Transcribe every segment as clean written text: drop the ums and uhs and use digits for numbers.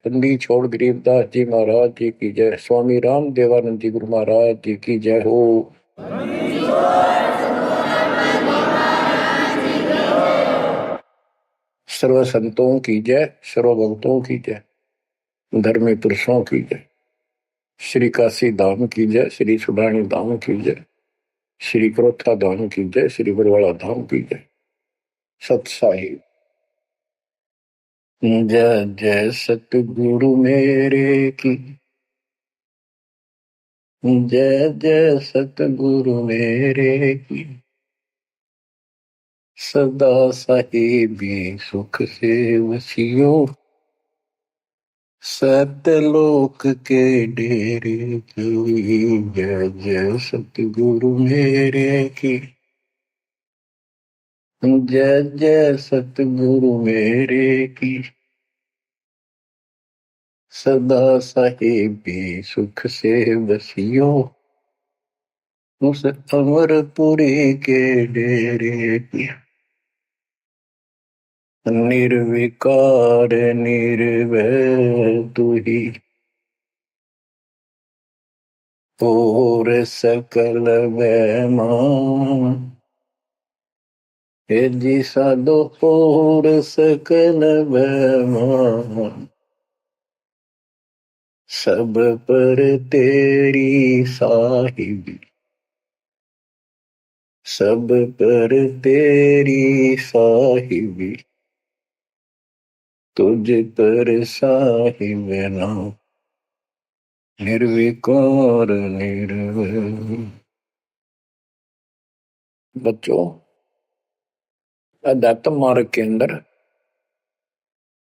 बंदी छोड़ गरीबदास जी महाराज जी की जय। स्वामी राम देवानंद जी गुरु महाराज जी की जय हो। सर्व संतों की जय, सर्व भक्तों की जय, धर्मी पुरुषों की जय। श्री काशी धाम की जय, श्री सुडानी धाम की जय, श्री क्रोथा धाम की जय, श्री बरवाड़ा धाम की जय। सत साहिब जय जय सतगुरु मेरे की जय जय सतगुरु मेरे की। सदा साहिबी सुख से वसियो सतलोक के डेरे की। जय जय सतगुरु मेरे की जय जय सतगुरु मेरे की। सदा साहिबी सुख से बसियो उस अमरपुरी के डेरे की। निर्विकार निर्भय तू ही और सकल बैमान। हे जी साधो और सकल बैमान। सब पर तेरी साहिबी, सब पर तेरी साहिबी। तुझ पर साहिब नाम निर्विकार निर्भय। बच्चों, अध्यात्म मार्ग के अंदर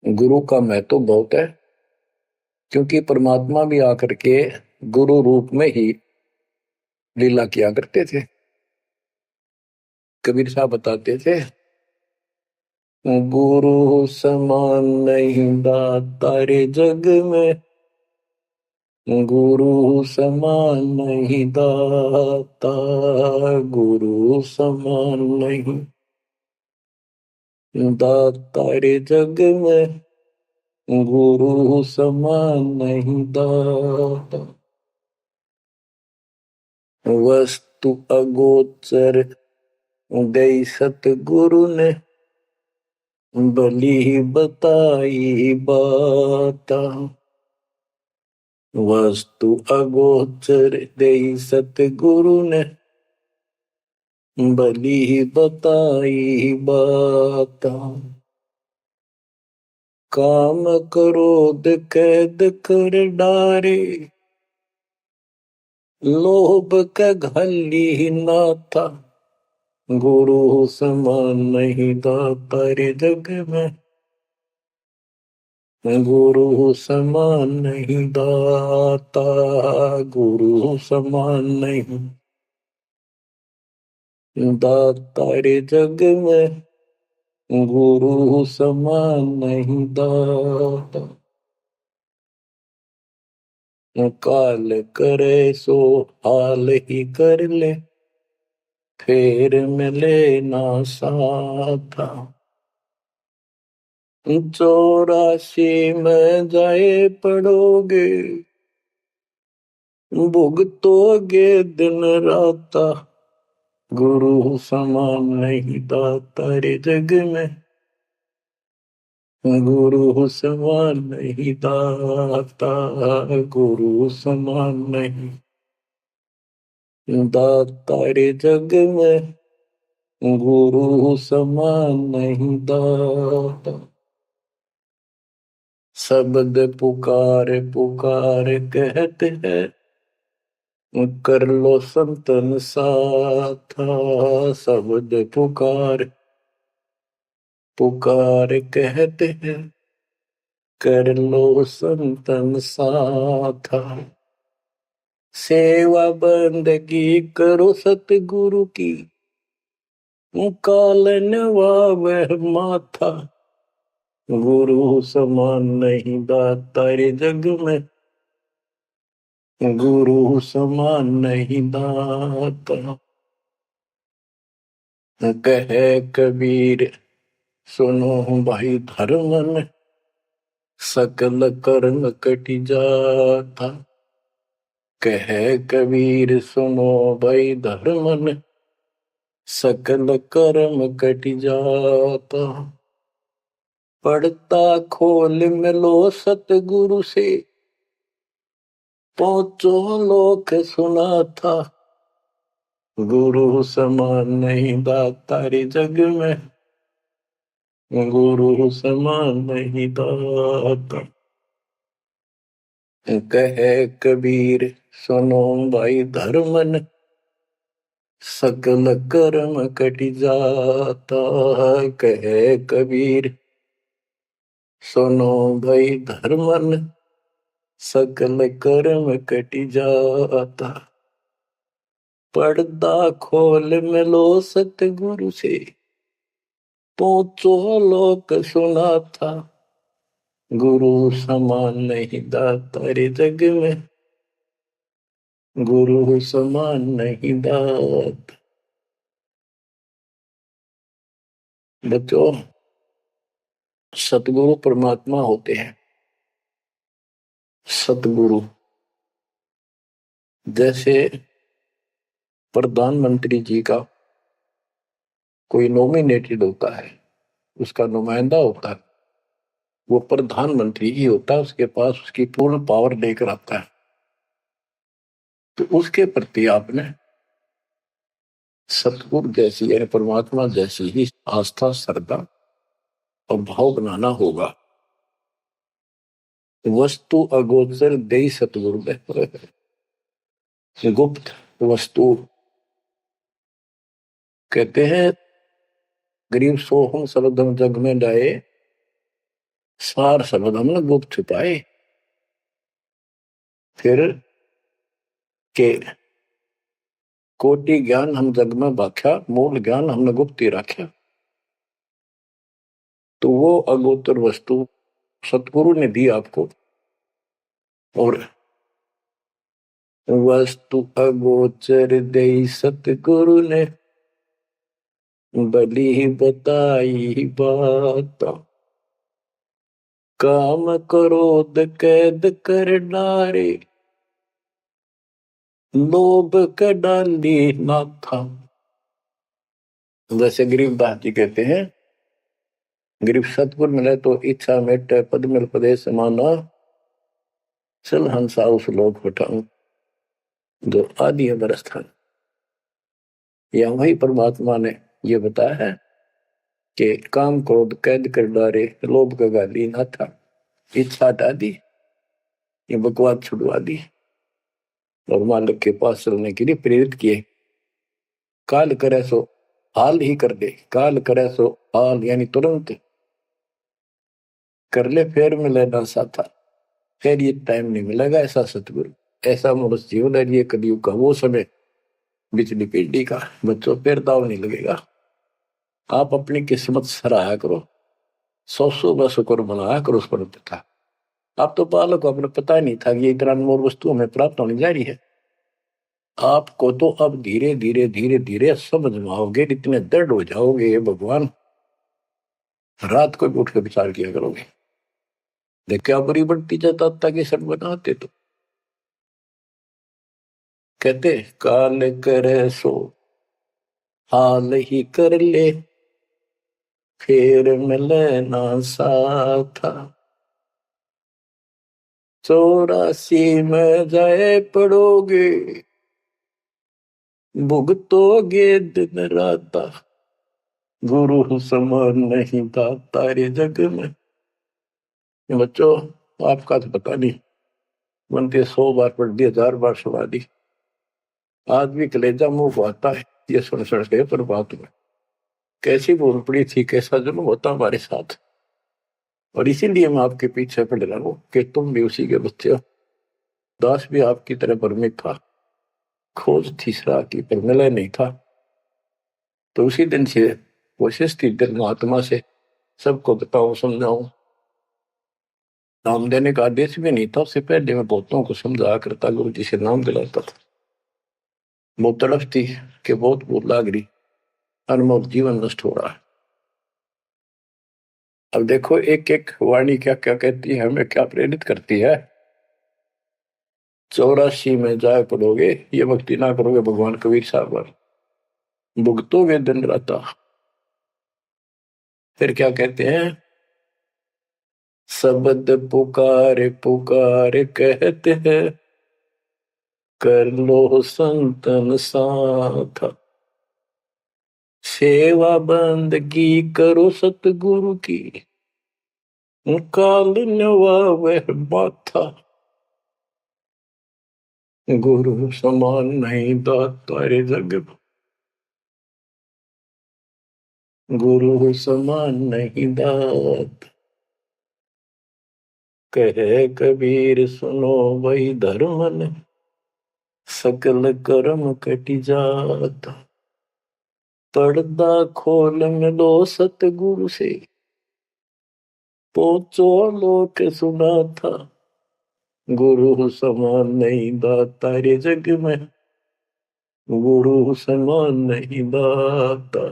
गुरु का महत्व बहुत है, क्योंकि परमात्मा भी आकर के गुरु रूप में ही लीला किया करते थे। कबीर साहब बताते थे, गुरु समान नहीं दाता रे जग में, गुरु समान नहीं दाता, गुरु समान नहीं दाता रे जग में, गुरु समान नहीं दाता। वस्तु अगोचर गई सतगुरु ने, भली बताई बाता। वस्तु अगोचर गई सतगुरु ने, भली बताई बाता। काम क्रोध कैद कर डारे, लोभ का घली ना था। गुरु समान नहीं दाता रे जग में, गुरु समान नहीं दाता, गुरु समान नहीं दाता रे जग में, गुरु समान नहीं दाता। काल करे सो हाल ही कर ले, फेर मिले ना साथा। 84 में जाए पड़ोगे, भुगतोगे दिन राता। गुरु समान नहीं दाता रे जग में, गुरु समान नहीं दाता, गुरु समान नहीं दाता रे जग में, गुरु समान नहीं दाता। शब्द पुकार पुकार कहते हैं, कर लो संतन साथा। शब्द पुकार पुकार कहते हैं, कर लो संतन साथा। सेवा बंदगी करो सतगुरु की, काल नवावह माथा। गुरु समान नहीं दाता रे जग में, गुरु समान नहीं दाता। कहे कबीर सुनो भाई धर्मन, सकल कर्म कट जाता। कह कबीर सुनो भाई धर्मन, सकल कर्म कट जाता। पढ़ता खोल मिलो सतगुरु से, पहुंचो लोक सुना था। गुरु समान नहीं दातारी जग में, गुरु समान नहीं दाता। कहे कबीर सुनो भाई धर्मन, सकल कर्म कट जाता। कहे कबीर सुनो भाई धर्मन, सकल कर्म कट जाता। पर्दा खोल मिलो सतगुरु से, पहुंचो लोक सुना था। गुरु समान नहीं दातारे जग में, गुरु समान नहीं दात। बच्चों, सतगुरु परमात्मा होते हैं। सतगुरु जैसे प्रधानमंत्री जी का कोई नॉमिनेटेड होता है, उसका नुमाइंदा होता है, वो प्रधानमंत्री ही होता है, उसके पास उसकी पूर्ण पावर लेकर आता है। तो उसके प्रति आपने सतगुरु जैसी यानी परमात्मा जैसी ही आस्था, श्रद्धा और भाव बनाना होगा। वस्तु अगोचर दे सतगुरु में, गुप्त वस्तु कहते हैं। गरीब सोहम शब्दम जग में डाए, सार शब्द हमने गुप्त छुपाए। फिर के कोटि ज्ञान हम जग में बाख्या, मूल ज्ञान हमने गुप्त ही रखा। तो वो अगोचर वस्तु सतगुरु ने दी आपको। और वस्तु अगोचर दे सतगुरु ने, बली बताई बात। काम क्रोध कैद कर डारे, लोभ का डाली ना था। जैसे गरीबदास जी कहते हैं, गरीब सतगुरु मिले तो इच्छा मेटे, पद मिल पदे समाना, चल हंसा उस लोक उठाऊं जो आदि बरस था। या वही परमात्मा ने ये बताया है कि काम क्रोध कैद कर डारे, लोभ का गाली ना था। इच्छा हटा दी, ये बकवास छुड़वा दी और मालिक के पास चलने के लिए प्रेरित किए। काल करे सो हाल ही कर दे, काल करे सो हाल यानी तुरंत कर ले, फिर मिले ना साथा। फिर ये टाइम नहीं मिलेगा। ऐसा सतगुरु, ऐसा मनुष्य जीवन है ये कलयुग का वो समय, बिजली पीढ़ी का। बच्चों फिर दाव नहीं लगेगा। आप अपनी किस्मत सराहा करो, सौ का शुक्र मनाया करो उस पर था। आप तो बालक को अपने पता ही नहीं था कि ये इतना अनमोल वस्तु हमें प्राप्त होने जा रही है। आपको तो अब धीरे धीरे धीरे धीरे समझ में आओगे, इतने दृढ़ हो जाओगे ये भगवान, रात को भी उठ के विचार किया करोगे। देख क्या बुरी बढ़ती जाता ताकि सट बनाते। तो कहते काल करे सो हाल ही कर ले, फिर मिले ना साथा। 84 में जाए पड़ोगे, भुगतोगे दिन रात। गुरु समान नहीं था तारे जग में। बच्चों, आपका तो पता नहीं, बनते 100 बार पढ़ दी, 1000 बार सुना दी, आज भी कलेजा मुंह को आता है ये सुन के। पर बात में कैसी भूल पड़ी थी, कैसा जुल्म होता हमारे साथ। और इसीलिए मैं आपके पीछे पड़ रहा हूं कि तुम भी उसी के बच्चे हो। दास भी आपकी तरह भ्रमित था, खोज थी सराह की पर मिला नहीं था। तो उसी दिन से कोशिश थी दिल आत्मा से सबको बताऊं, समझाऊं। नाम देने का आदेश भी नहीं था, उससे पहले मैं बहुतों को समझाया करता, गुरु जी से नाम दिलाता था। बहुत तड़फ थी कि बहुत भूख लाग रही, अनमोल जीवन नष्ट हो रहा है। अब देखो एक एक वाणी क्या क्या कहती है, हमें क्या प्रेरित करती है। 84 में जाए पड़ोगे, ये भक्ति ना करोगे भगवान कबीर साहब पर, भुगतोगे दिन राता। फिर क्या कहते हैं, शब्द पुकार पुकार कहते हैं, कर लो संतन साथ, सेवा बंदगी करो सतगुरु की, काल नवावे माथा, गुरु समान नहीं दाता रे जग में, गुरु समान नहीं दात। कहे कबीर सुनो वही धर्मन, सकल कर्म कटि जात, पर्दा खोल मिलो सतगुरु से, पहुंचो लोक सुना था, गुरु समान नहीं दाता रे जग में, गुरु समान नहीं दाता।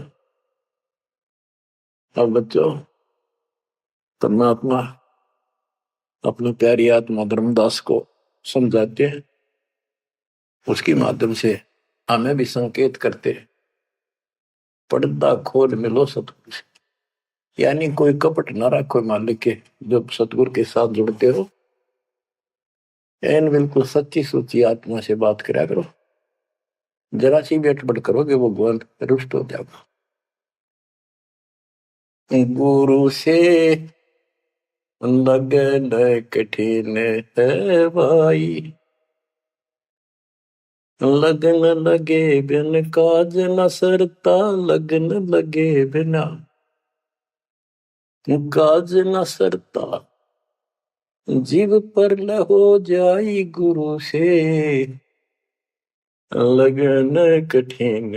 अब बच्चों, परमात्मा अपनी प्यारी आत्मा धर्मदास को समझाते हैं, उसके माध्यम से हमें भी संकेत करते हैं, पर्दा खोल मिलो सतगुरु से, यानी कोई कपट ना रखो मालिक के, जब सतगुरु के साथ जुड़ते हो एन बिल्कुल सच्ची सुची आत्मा से बात करा करो, जरा सी भी अटपट करोगे वो भगवान रुष्ट हो जाएगा। गुरु से लगन कठिन है भाई, लगन लगे बिन काज न सरता, लगन लगे बिना काज न सरता, जीव पर हो जाई गुरु से, लगन कठिन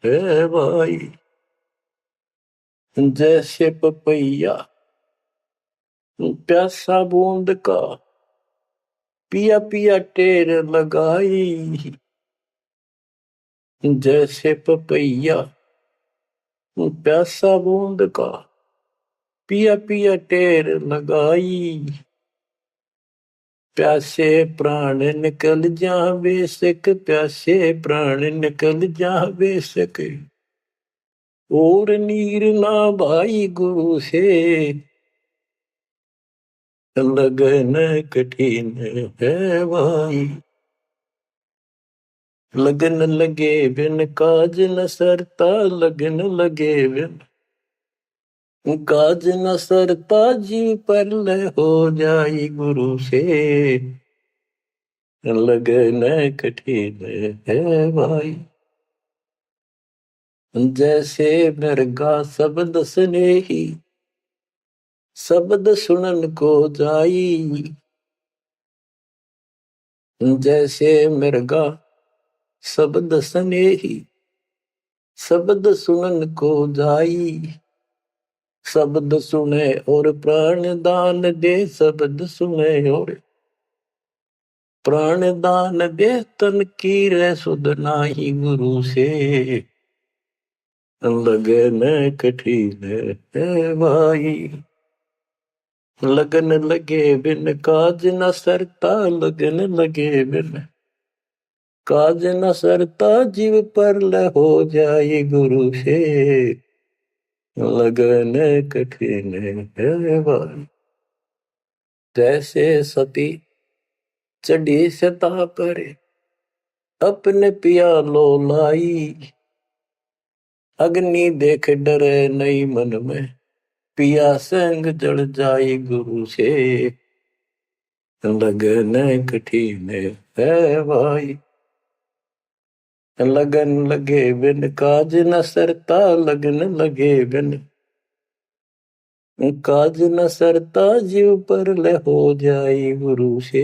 है भाई। जैसे पपैया प्यासा बूंद का, पिया पिया टेर लगाई, जैसे पपैया प्यासा बूंद का, पिया पिया टेर लगाई, प्यासे प्राण निकल जा बेशक, प्यासे प्राण निकल जा बेशक, और नीर ना भाई गुरु से, लगन कठिन है भाई। लगन लगे बिन काज न सरता, लगन लगे बिन काज न सरता, जीव पर हो जाई गुरु से, लगन कठिन है भाई। जैसे मृगा शब्द स्नेही, शब्द सुनन को जाई, जैसे मृगा शब्द स्नेही, शब्द सुनन को जाई, शब्द सुने और प्राण दान दे, शब्द सुने और प्राण दान दे, तन की रे सुध नाही गुरु से, लगन कठिन है भाई। लगन लगे बिन काज न सरता, लगन लगे बिन काज न सरता, जीव पर हो जाए गुरु से, लगन कठिन है भाई। जैसे सती चढ़ी सता पर, अपने पिया लो लाई, अग्नि देख डरे नहीं मन में, पिया संग जल जाई गुरु से, लगन कठिन है भाई। लगन लगे बिन काज न सरता, लगन लगे बिन काज न सरता, जीव पर हो जाई गुरु से,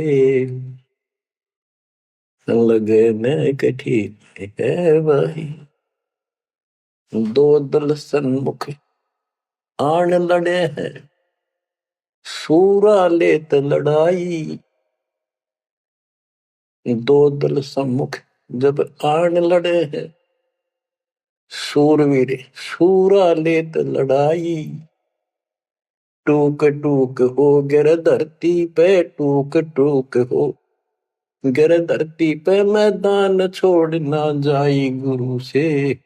लगन कठिन है भाई। दो दल सन्मुख आन लड़े हैं, सूरा लेत लड़ाई, दो दल सम्मुख जब आन लड़े हैं, सूरवीर सूरा लेत लड़ाई, टूक टूक हो गिर धरती पे, टूक टूक हो गिर धरती पे, मैदान छोड़ ना जाई गुरु से,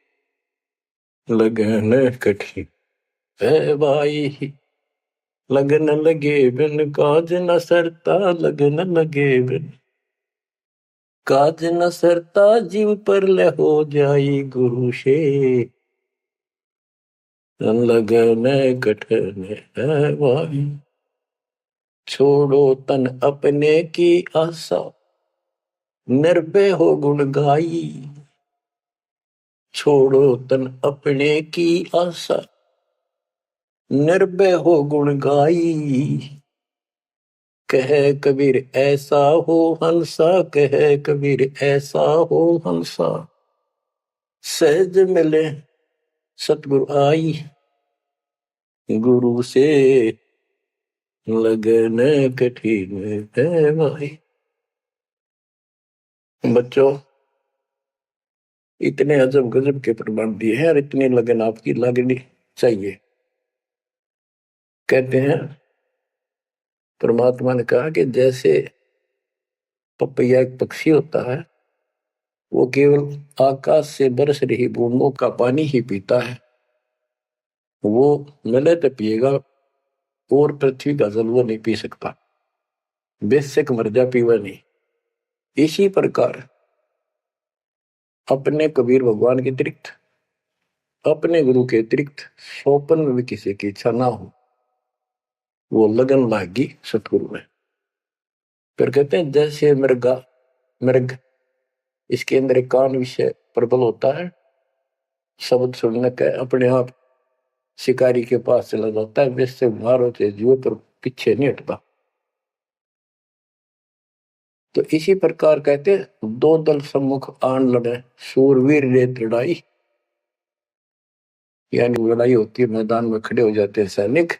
लगन कठी है भाई। लगन लगे बिन काज न सरता, लगन लगे बिन काज न सरता, जीव पर ले हो जाई गुरु से, लगन कठन है भाई। छोड़ो तन अपने की आशा, निर्भय हो गुण गाई। छोड़ो तन अपने की आशा, निर्भय हो गुण गाई। कह कबीर ऐसा हो हंसा, कह कबीर ऐसा हो हंसा, सहज मिले सतगुरु आई। गुरु से लगन कठिन है भाई। बच्चों, इतने अजब गजब के प्रमाण दिए हैं और इतनी लगन आपकी लगनी चाहिए। कहते हैं परमात्मा ने कहा कि जैसे पपैया एक पक्षी होता है, वो केवल आकाश से बरस रही बूंदों का पानी ही पीता है, वो मिले तो पिएगा, और पृथ्वी का जल वो नहीं पी सकता, बेशक मर जा पीवा नहीं। इसी प्रकार अपने कबीर भगवान के अतिरिक्त, अपने गुरु के अतिरिक्त सोपन में भी किसी की इच्छा ना हो, वो लगन लागी सतगुरु में। फिर कहते हैं जैसे मृगा मृग, इसके अंदर एक कान विषय प्रबल होता है, शब्द सुनने का अपने आप शिकारी के पास चला जाता है, वैसे मार होते जुए पर पीछे नहीं हटता। तो इसी प्रकार कहते हैं दो दल सम्मुख आन लड़े, सूरवीर रे लड़ाई। यानी लड़ाई होती है, मैदान में खड़े हो जाते हैं सैनिक,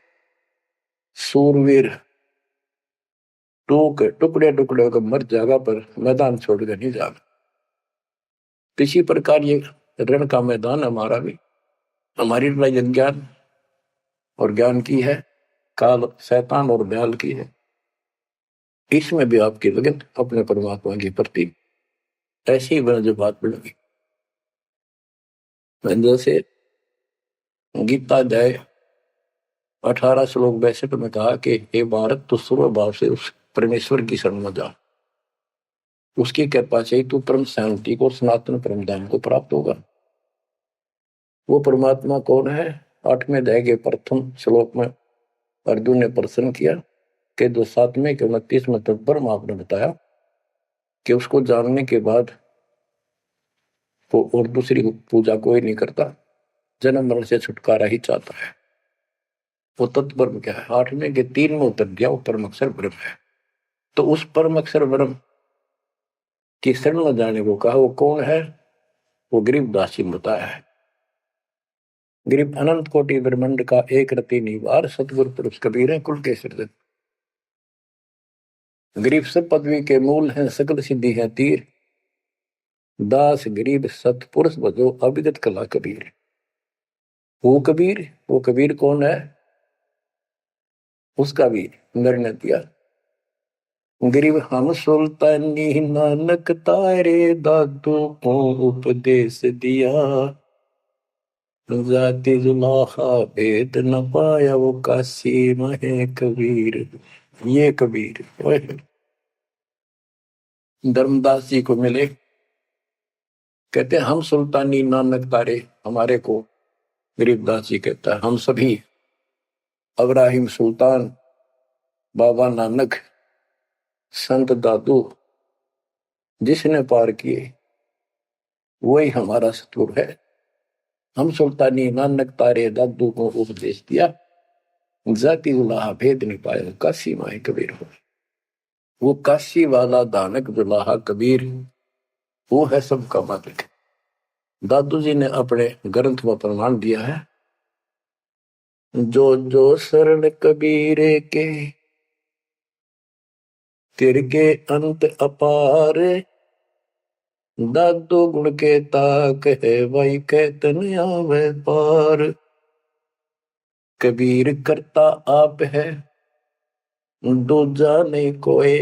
सूरवीर टूक टुकड़े टुकड़े होकर मर जाएगा, पर मैदान छोड़कर नहीं जाएगा। इसी प्रकार ये रण का मैदान हमारा भी, हमारी लड़ाई अज्ञान और ज्ञान की है, काल शैतान और ब्याल की है। इसमें भी आपकी लगन अपने परमात्मा की प्रति ऐसी ही बना जो बात बढ़ेगी। जैसे गीता अध्याय 18 श्लोक 62 में कहा कि हे भारत, तू सर्व भाव से उस परमेश्वर की शरण में जा, उसकी कृपा से तू परम शांति को, सनातन परम धाम को प्राप्त होगा। वो परमात्मा कौन है? 8वें अध्याय के प्रथम श्लोक में अर्जुन ने प्रश्न किया कि जो 7वें के 29 में ब्रह्म आपने बताया कि उसको जानने के बाद वो और दूसरी पूजा कोई नहीं करता, जन्म मरण से छुटकारा ही चाहता है। वो तत्ब्रह्म क्या है? 8वें के 3 में उत्तर दिया, वो परम अक्षर ब्रह्म है। तो उस परम अक्षर ब्रह्म की शरण में जाने को कहा, वो कौन है? वो गरीबदास जी ने बताया है। गरीब अनंत कोटि ब्रह्मांड का एक रति निवार, सतगुरु पुरुष कबीर है कुल के सृजन। गरीब सब पदवी के मूल हैं, सकल सिद्धि है तीर, दास गरीब सतपुरुष भजो अभिगत कला कबीर। वो कबीर कौन है? उसका भी निर्णय दिया। गरीब हम सुल्तानी नानक तारे, दादू को उपदेश दिया, जाति जुलाहा भेद न पाया, वो काशी में कबीर। ये कबीर धर्मदास जी को मिले, कहते हैं हम सुल्तानी नानक तारे, हमारे को गरीबदास जी कहता है हम सभी अब्राहिम सुल्तान, बाबा नानक, संत दादू जिसने पार किए वही हमारा सतगुरु है। हम सुल्तानी नानक तारे, दादू को उपदेश दिया, जाति जुलाहा भेद नहीं पाया, काशी माए कबीर हो। वो काशी वाला दानक जुलाहा कबीर, वो है सबका मालिक। दादू जी ने अपने ग्रंथ में प्रमाण दिया है, जो जो शरण कबीरे के, तिरके अंत अपार, दादू गुण के ताक है भाई, कहतन आवे पार। कबीर करता आप है दूजा नहीं कोई,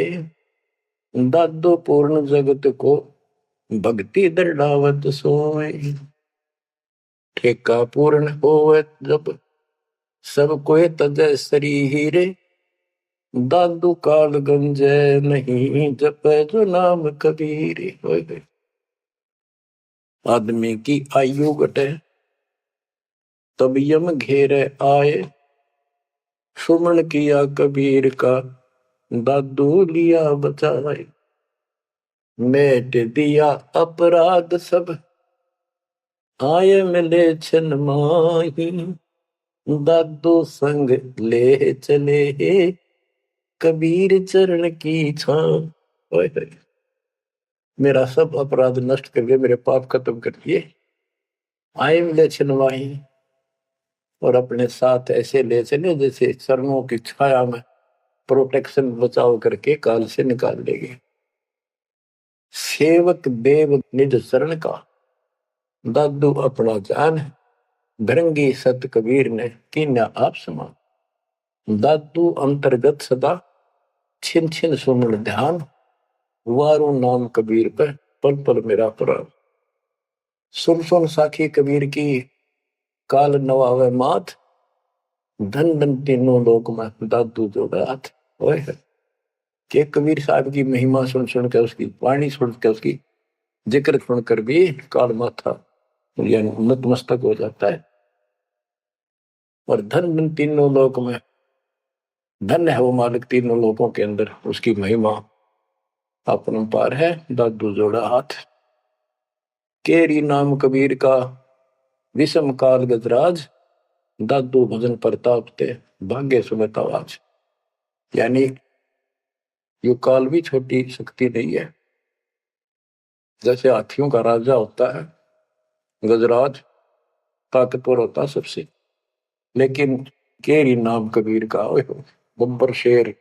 दादो पूर्ण जगत को भक्ति दृढ़ावत सोए। ठेका पूर्ण होवे जब सब कोई तजय शरीर, दादू काल गंजे नहीं जपे जो नाम कबीर। आदमी की आयु घटे तब यम घेरे आए, सुमन किया कबीर का दादू लिया बचाए। मेट दिया अपराध सब आए मिले छन माही, दादू संग ले चले कबीर चरण की छां। मेरा सब अपराध नष्ट करके मेरे पाप खत्म कर दिए, आए मिले छन माही, और अपने साथ ऐसे ले चले जैसे चरणों की छाया में प्रोटेक्शन बचाव करके काल से निकाल लेंगे। सेवक देव निज शरण का दादू अपना जान, भृंगी सत कबीर ने कीन्या आप समान। दादू अंतर्गत सदा छिन छिन सुमन ध्यान, वारू नाम कबीर पे पल पल मेरा प्राण। सुन सुन साखी कबीर की काल नवावे माथ, धन धन तीनों लोक में दादू जोड़ा हाथ। के कबीर साहब की महिमा सुन सुन के, उसकी वाणी सुन के, उसकी जिक्र सुनकर भी काल माथा यानी नतमस्तक हो जाता है। और धन धन तीनों लोक में, धन है वो मालिक तीनों लोकों के अंदर, उसकी महिमा अपरंपार है। दादू जोड़ा हाथ, केरी नाम कबीर का विषम काल गजराज, दादू भजन प्रताप ते भाग्य सुमत आवाज। यानी ये काल भी छोटी शक्ति नहीं है। जैसे हाथियों का राजा होता है गजराज, ताकतवर होता सबसे, लेकिन केरी नाम कबीर का बब्बर शेर,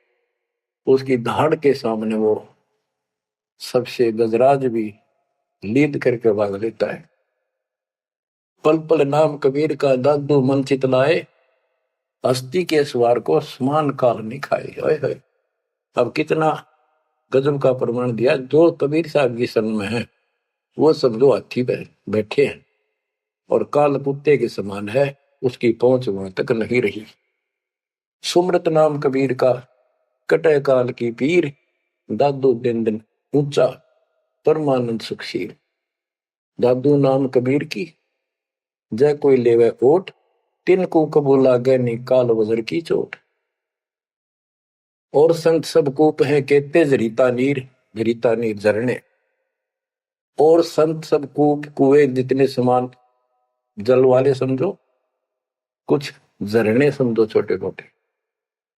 उसकी धाड़ के सामने वो सबसे गजराज भी लीद करके भाग लेता है। पल पल नाम कबीर का दादू मन चितलाए, हस्ती के सवार को समान काल नहीं खाए। अब कितना गजब का प्रमाण दिया। जो कबीर साहब की शरण में है वो सब जो हाथी पे बैठे हैं और काल कुत्ते के समान है, उसकी पहुंच वहां तक नहीं रही। सुमरत नाम कबीर का कटे काल की पीर, दादू दिन दिन ऊंचा परमानंद सुखशील। दादू नाम कबीर की जय कोई लेवे ओट, तिनको कबूल लागे नी काल वजर की चोट। और संत सब कूप है कहते जरीता नीर झरने। और संत सब कूप कुएं जितने समान जल वाले समझो, कुछ झरने समझो छोटे मोटे।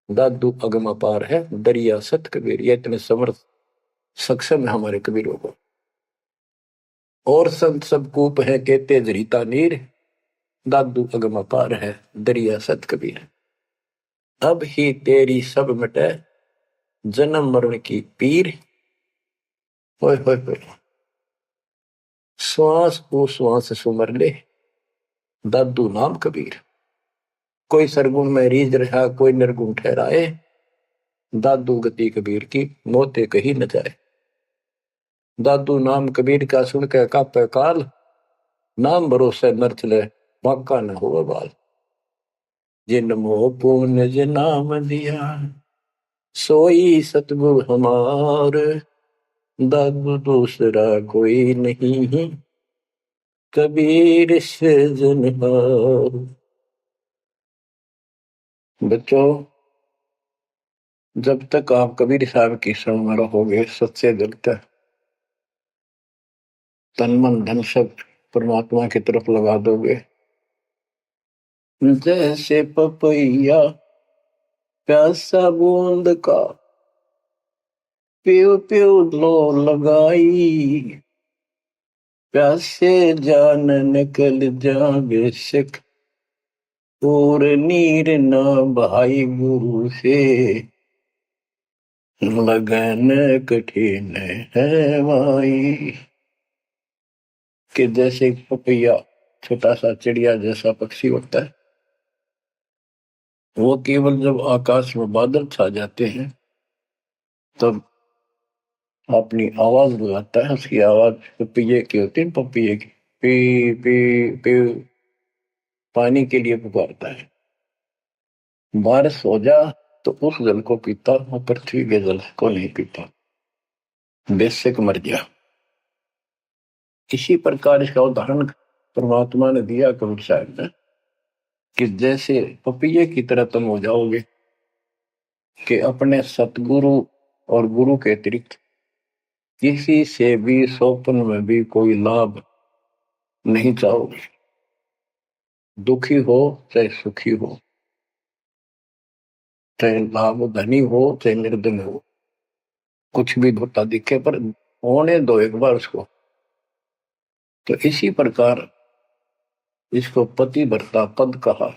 दादू अगम अपार है दरिया सत कबीर, ये इतने समर्थ सक्षम है हमारे कबीरों को। और संत सब कूप है कहते जरीता नीर, दादू अगम अपार है दरिया सत कबीर। अब ही तेरी सब मिटे जन्म मरण की पीर, होय होय होय। श्वास को श्वास सुमर ले दादू नाम कबीर। कोई सरगुण में रीझ रहा कोई निर्गुण ठहराए, दादू गति कबीर की मोते कहीं न जाए। दादू नाम कबीर का सुन के कापे काल, नाम भरोसे नर चले बांका न हो बाल। जिन मोह पुण्य जिन नाम दिया, सोई सतगुरु हमार, दादू दूसरा कोई नहीं कबीर से जनहार। बच्चों, जब तक आप कबीर साहब की शरण में रहोगे, सच्चे दिल से तन मन धन सब परमात्मा की तरफ लगा दोगे, जैसे पपैया प्यासा बूंद का प्यो प्यो लो लगाई, प्यासे जान निकल जा बेशक और नीर ना भाई गुरु से लगन कठिन है माई। कि जैसे पपैया छोटा सा चिड़िया जैसा पक्षी होता है, वो केवल जब आकाश में बादल छा जाते हैं तब अपनी आवाज लगाता है। उसकी आवाज पपीए की होती है, पपीए की, पी पी पी, पानी के लिए पुकारता है। बारिश हो जा तो उस जल को पीता, वो पृथ्वी के जल को नहीं पीता, बेशक मर गया। इसी प्रकार इसका उदाहरण परमात्मा ने दिया कबीर साहब ने कि जैसे पपीए की तरह तुम हो जाओगे कि अपने सतगुरु और गुरु के अतिरिक्त किसी से भी स्वप्न में भी कोई लाभ नहीं चाहोगे। दुखी हो चाहे सुखी हो, चाहे लाभ धनी हो चाहे निर्धन हो, कुछ भी धोता दिखे पर होने दो एक बार उसको। तो इसी प्रकार इसको पतिव्रता पद कहा।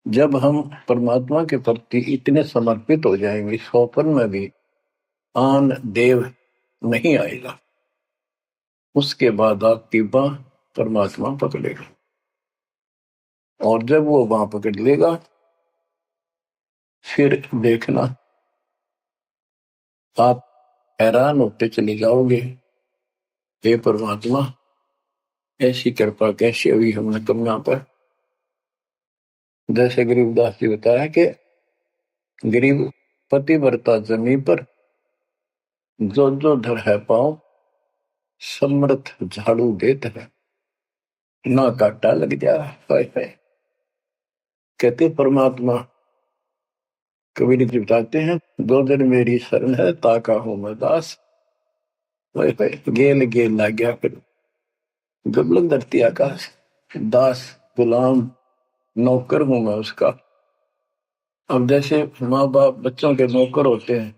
जब हम परमात्मा के प्रति इतने समर्पित हो जाएंगे, स्वप्न में भी आन देव नहीं आएगा, उसके बाद आपकी बाह परमात्मा पकड़ेगा। और जब वो बाह पकड़ लेगा फिर देखना आप हैरान होते चले जाओगे, हे परमात्मा ऐसी कृपा कैसी हुई हमने तुम यहाँ पर। जैसे गरीबदास जी बताया कि गरीब पतिव्रता जमीन पर जो जो धर है पाँव, समर्थ झाड़ू देता है, ना काटा लग जा। कहते परमात्मा कबीर जी बताते हैं, दो दिन मेरी शरण है ताका हूं मैं दास। गेल गेल ला गया फिर गबलक धरती आकाश, दास गुलाम नौकर हूं मैं उसका। अब जैसे माँ बाप बच्चों के नौकर होते हैं,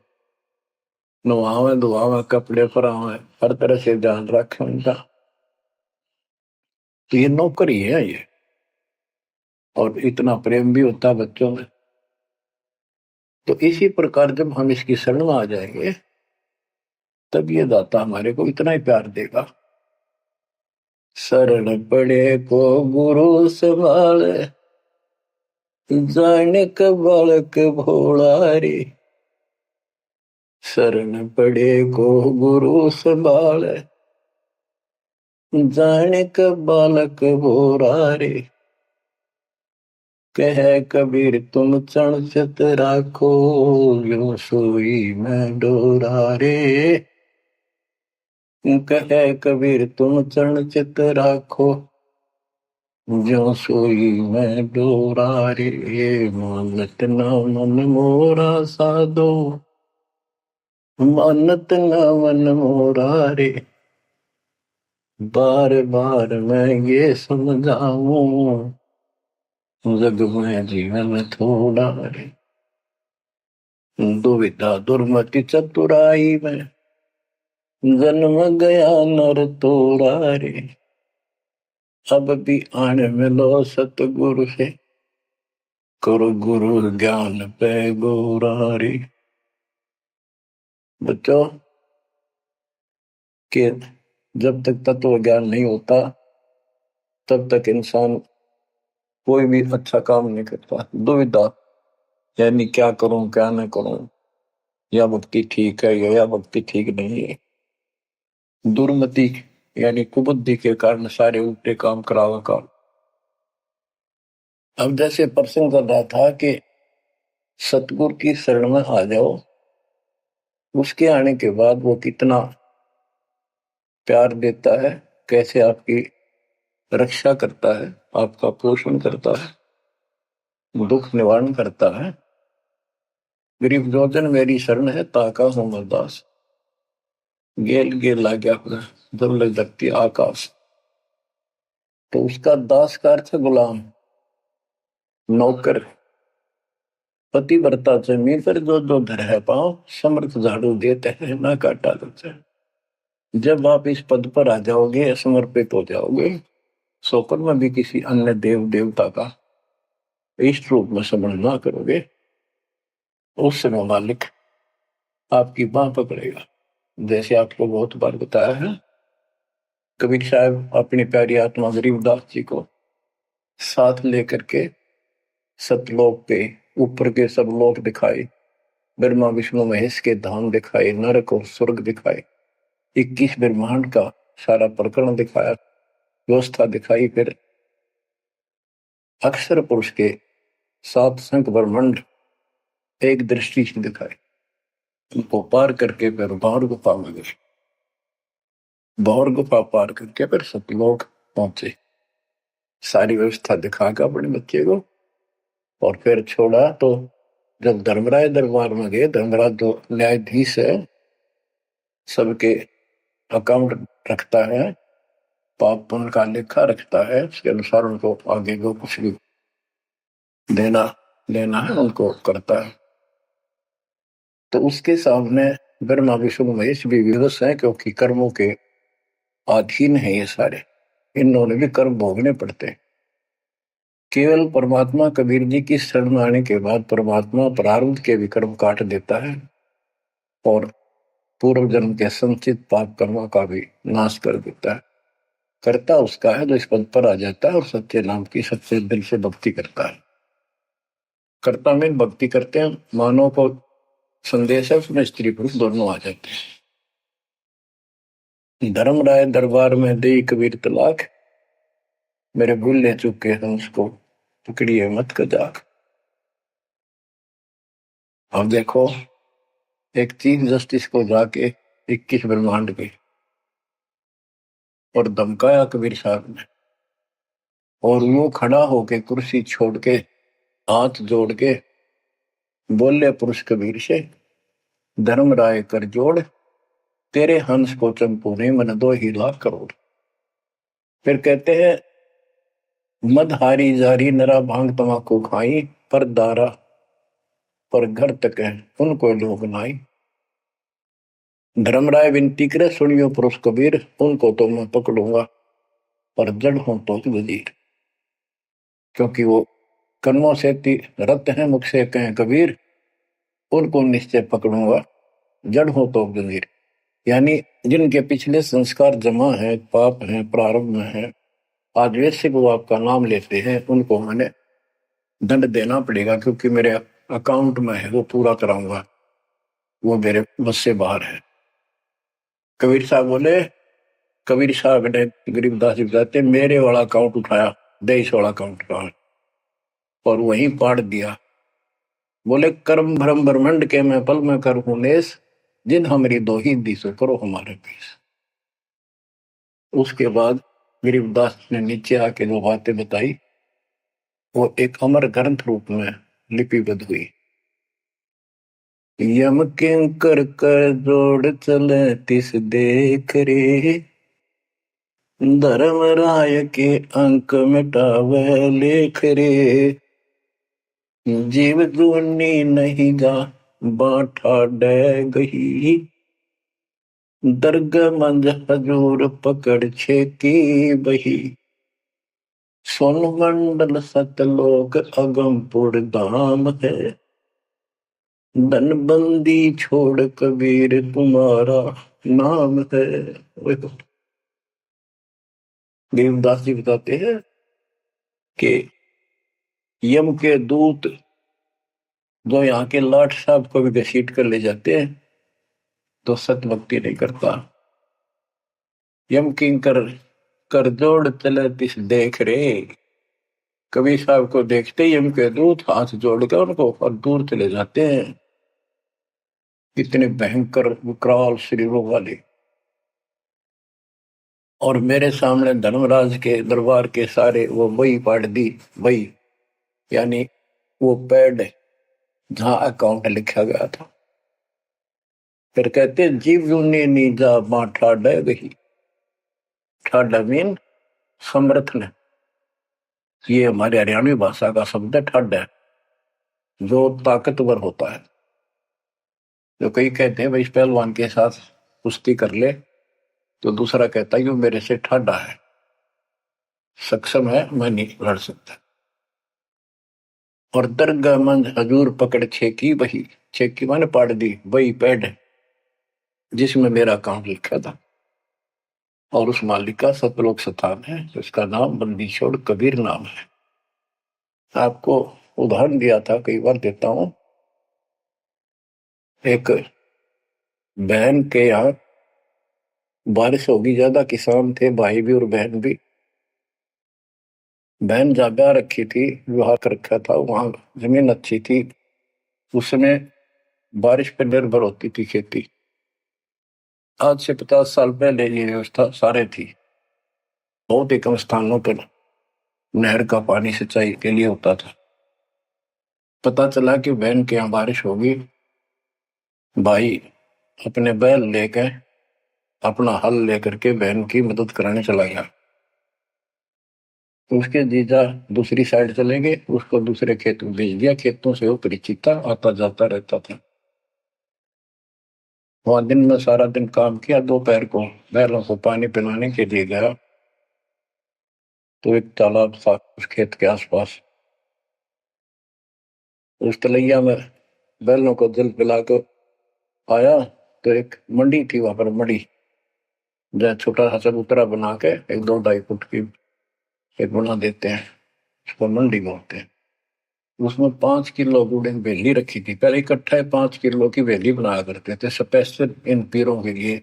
नवावे धुआवे कपड़े परावे हर तरह से ध्यान रखें उनका, तो ये नौकर ही है ये। और इतना प्रेम भी होता है बच्चों में। तो इसी प्रकार जब हम इसकी शरण में आ जाएंगे तब ये दाता हमारे को इतना ही प्यार देगा। शरण पड़े को गुरु संभाले, जाने का बालक भोला रे। शरण पड़े को गुरु संभाले, जाने का बालक भोला रे। कह कबीर तुम चरण चित राखो, यो सोई मैं डोरा रे। कह कबीर तुम चरण चित राखो, जो सोई मैं डोरा रे। मानत न मन मोरा साधो, मानत न मन मोरा रे। बार बार मैं ये समझाऊं, जग में जीवन थोड़ा रे। दुविधा दुर्मति चतुराई में, जन्म गया नर तोरा रे। अब भी आने मिलो सतगुरु से, करो गुरु ज्ञान पे गोरा रे। बच्चों के जब तक तत्व ज्ञान नहीं होता तब तक इंसान कोई भी अच्छा काम नहीं करता। दुविधा यानी क्या करूं क्या न करूं, या भक्ति ठीक है या भक्ति ठीक नहीं है। दुर्मति यानी कुबुद्धि के कारण सारे उल्टे काम करावा का। अब जैसे प्रसंग कर रहा था कि सतगुरु की शरण में आ जाओ, उसके आने के बाद वो कितना प्यार देता है, कैसे आपकी रक्षा करता है, आपका पोषण करता है, दुख निवारण करता है। गरीब जोजन मेरी शरण है ताका हूं मैं दास, गेल गेल ला गया जब लग धरती आकाश। तो उसका दास का अर्थ है गुलाम, नौकर। पतिव्रता जमीन पर जो जो धर है पाँव, समर्थ झाड़ू देते हैं ना काटा देते हैं। जब आप इस पद पर आ जाओगे, समर्पित हो जाओगे, स्वप्न में भी किसी अन्य देव देवता का इष्ट रूप में समझ ना करोगे, उस समय मालिक आपकी बाह पकड़ेगा। जैसे आपको बहुत बार बताया है, कबीर साहब अपनी प्यारी आत्मा गरीबदास जी को साथ लेकर के सतलोक पे ऊपर के सब लोक दिखाए, ब्रह्मा विष्णु महेश के धाम दिखाए, नरक और स्वर्ग दिखाए, 21 ब्रह्मांड का सारा प्रकरण दिखाया, व्यवस्था दिखाई। फिर अक्षर पुरुष के 7 संख ब्रह्मांड एक दृष्टि से दिखाए। उनको पार करके फिर भौर गुफा में गए, भौर गुफा पार करके फिर सतलोक पहुंचे, सारी व्यवस्था दिखाकर अपने बच्चे को, और फिर छोड़ा। तो जब धर्मराय दरबार में गए, धर्मराज जो न्यायाधीश है, सबके अकाउंट रखता है, पाप पुण्य का लेखा रखता है, उसके अनुसार उनको आगे को कुछ भी देना लेना है उनको करता है। तो उसके सामने ब्रह्मा विष्णु महेश भी विवश है, क्योंकि कर्मों के अधीन है ये सारे, इन्होंने भी कर्म भोगने पड़ते हैं। केवल परमात्मा कबीर जी की शरण में आने के बाद परमात्मा प्रारब्ध के भी कर्म काट देता है और पूर्व जन्म के संचित पाप कर्मों का भी नाश कर देता है। करता उसका है जो इस पद पर आ जाता है और सच्चे नाम की सच्चे दिल से भक्ति करता है। कर्ता में भक्ति करते हैं, मानव को संदेश है, उसमें स्त्री पुरुष दोनों आ जाते हैं। धर्मराय दरबार में दे कबीर तलाक, मेरे भूल ले चुके हैं उसको पकड़िए मत कजाक। अब देखो, एक चीफ जस्टिस को जाके 21 ब्रह्मांड के और धमकाया कबीर साहब ने, और वो खड़ा होके कुर्सी छोड़ के हाथ जोड़ के बोले पुरुष कबीर से, धर्मराय कर जोड़, तेरे हंस को चंपू ने मन 2 लाख करोड़। फिर कहते हैं, मदहारी जारी नरा भांग तमाकू खाई, पर दारा पर घर तक है उनको लोग नाई। धर्मराय विनती करे, सुनियो पुरुष कबीर, उनको तो मैं पकड़ूंगा पर जड़ हूं तो वजीर। क्योंकि वो कर्मों से रत हैं, मुख से कहें कबीर, उनको निश्चय पकड़ूंगा, जड़ हो तो वजीर। यानी जिनके पिछले संस्कार जमा है, पाप है, प्रारंभ में है, आज वैसे वो आपका नाम लेते हैं, उनको मैंने दंड देना पड़ेगा, क्योंकि मेरे अकाउंट में है, वो पूरा कराऊंगा, वो मेरे बस से बाहर है। कबीर साहब बोले, कबीर साहब ने गरीबदास जी बताते, मेरे वाला अकाउंट उठाया, 23 वाला अकाउंट का, और वहीं पाड़ दिया। बोले, कर्म भ्रम ब्रह्मंड के मैं पल में कर हूं नेस, जिन हमारी दो ही दिशो करो हमारे पीस। उसके बाद गरीबदास ने नीचे आके जो बातें बताई, वो एक अमर ग्रंथ रूप में लिपिबद्ध हुई। यम किंकर कर जोड़ चले तिस देख रे, धर्म राय के अंक मिटावे लेख रे, जीव जूनी नहीं गा बाठा डे गही, दर्ग मंज हजूर पकड़ छेकी बही, सोन मंडल सतलोक अगमपुर धाम है, धनबंदी छोड़ कबीर तुम्हारा नाम है। देवदास जी बताते हैं कि यम के दूत जो यहाँ के लाट साहब को भी घसीट कर ले जाते हैं, तो सत भक्ति नहीं करता। यम किंकर कर जोड़ चले तिस देख रे, कबीर साहब को देखते ही यम के दूत हाथ जोड़ कर उनको और दूर चले जाते हैं। इतने भयंकर विकराल शरीरों वाले, और मेरे सामने धर्मराज के दरबार के सारे वो बही पाड़ दी। बही यानी वो पैड जहां अकाउंट लिखा गया था। फिर कहते, जीव जूनी नीजा मां ठाडा गही, ठाडा मीन समर्थन है, ये हमारे हरियाणवी भाषा का शब्द है ठाडा, जो ताकतवर होता है। जो कई कहते हैं भाई इस पहलवान के साथ कुश्ती कर ले, तो दूसरा कहता है कि वो मेरे से ठाडा है, सक्षम है, मैं नहीं लड़ सकता। और दरगाह मंज हजूर पकड़ छेकी बही, छेकी माने पाड़ दी, बही पैड जिसमें मेरा अकाउंट लिखा था, और उस मालिक का सतलोक स्थान है, उसका नाम बंदी छोड़ कबीर नाम है। आपको उदाहरण दिया था, कई बार देता हूं। एक बहन के यहाँ बारिश होगी ज्यादा, किसान थे भाई भी और बहन भी। बहन जहाँ ब्याह रखी थी, विवाह कर रखा था, वहां जमीन अच्छी थी, उसमें बारिश पर निर्भर होती थी खेती। आज से 50 साल पहले ये व्यवस्था सारे थी। बहुत ही कम स्थानों पर नहर का पानी सिंचाई के लिए होता था। पता चला कि बहन के यहाँ बारिश होगी, भाई अपने बैल लेकर, अपना हल लेकर के बहन की मदद कराने चला गया। उसके जीजा दूसरी साइड चले गए, उसको दूसरे खेत में भेज दिया। खेतों से वो परिचित था, आता जाता रहता था। वहां दिन में सारा दिन काम किया। दोपहर को बैलों को पानी पिलाने के लिए गया, तो एक तालाब था उस खेत के आसपास। उस तलैया में बैलों को जल पिला कर आया, तो एक मंडी थी वहां पर, मंडी जहाँ छोटा सा चबूतरा बना के एक 2-2.5 फुट की एक बना देते हैं, उसको मंडी बोलते हैं। उसमें 5 किलो गुड़ की वेली रखी थी। पहले इकट्ठा 5 किलो की वेली बनाया करते थे, स्पेशल इन पीरों के लिए,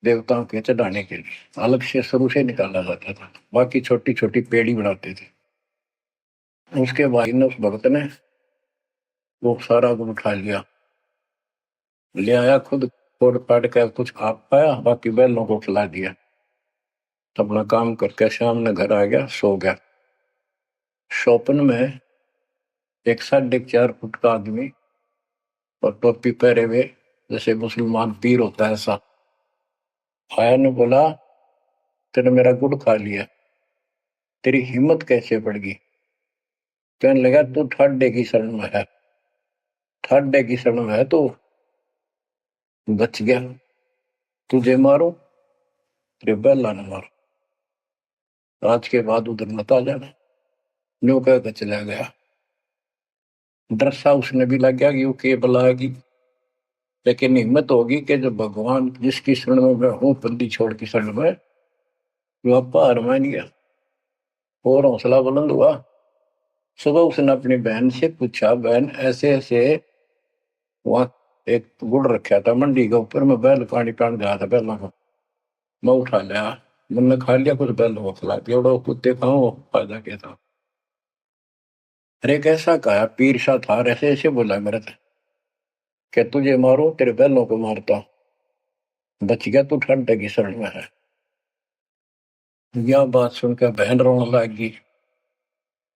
देवताओं के चढ़ाने के लिए अलग से शुरू से निकाला जाता था। बाकी छोटी छोटी पेड़ी बनाते थे। उसके भाई ने, उस भक्त ने, वो सारा गुड़ उठा लिया, ले आया खुद, फोड़ पाड़ कर कुछ खा पाया, बाकी बैलों को खिला दिया। अपना काम करके शाम में घर आ गया, सो गया। स्वप्न में एक 4.5 फुट का आदमी और टोपी पहरे हुए, जैसे मुसलमान पीर होता है ऐसा, आया ने बोला, तेने मेरा गुड़ खा लिया, तेरी हिम्मत कैसे बढ़ गई? कहने लगा, तू ठाडे की शरण में है, ठाडे की शरण में है तो बच गया, तुझे मारो तेरे बैला ने मारो, आज के बाद उधर मत आ जाना। न्यू कहकर चला गया। डर सा उसने भी लग गया कि वो के बुलाएगी, लेकिन हिम्मत होगी कि जब भगवान जिसकी शरण में मैं हूं, बंदी छोड़ की शरण में, वो आपा हार मान गया और हौसला बुलंद हुआ। सुबह उसने अपनी बहन से पूछा, बहन ऐसे ऐसे, वहां एक गुड़ रखा था मंडी के ऊपर, मैं बैल पानी पान गया था बैलों को, मैं उठा लिया, मैंने खा लिया, कुछ बैलों को खिला दिया, और कुत्ते खाओ, फायदा क्या था? अरे कैसा कहा, पीर शाह था, ऐसे ऐसे बोला मेरे से, क्या तुझे मारो तेरे बैलों को मारता, बच गया तू ठंडे की शरण में है। यह बात सुनकर बहन रोने लगी।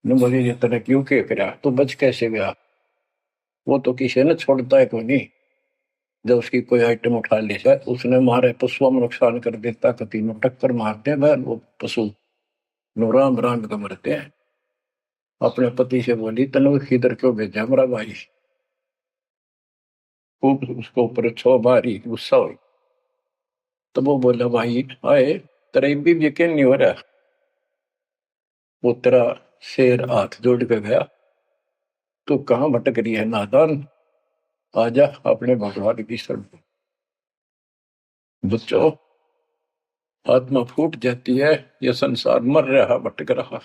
ने बोली, ये तेरे क्यों के फिरा, तू बच कैसे गया? वो तो किसी ने छोड़ता है कोई नहीं, जब उसकी कोई आइटम उठा ली जाए, उसने मारे पशुओं में नुकसान कर देता, कभी नु टक्कर मारते हैं बैल, वो पशु नु राम राम का मरते हैं। अपने पति से बोली, तनु किधर क्यों भेजा हमारा भाई? खूब उसको ऊपर छो मारी, गुस्सा हुई। तब वो बोला, भाई आए, तेरा भी यकीन नहीं हो रहा? वो तेरा शेर हाथ जोड़ के गया, तू कहाँ भटक रही है नादान, आजा अपने भगवान की शरण। बच्चों, आत्मा फूट जाती है, यह संसार मर रहा, भटक रहा,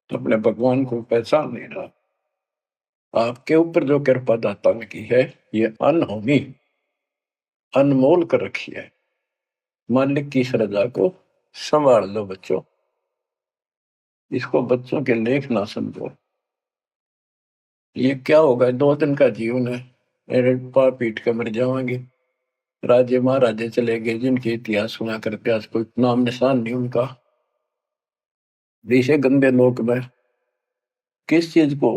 तो अपने भगवान को पहचान नहीं रहा। आपके ऊपर जो कृपा दाता ने की है, ये अनहोनी, अनमोल कर रखी है। मालिक की श्रद्धा को संभाल लो बच्चों, इसको बच्चों के लेख ना समझो। ये क्या होगा, 2 दिन का जीवन है, मेरे पा पीट के मर जाएंगे। राजे महाराजे चले गए, जिनके इतिहास सुना करते, आज कोई नाम निशान नहीं उनका। इसे गंदे लोक में किस चीज को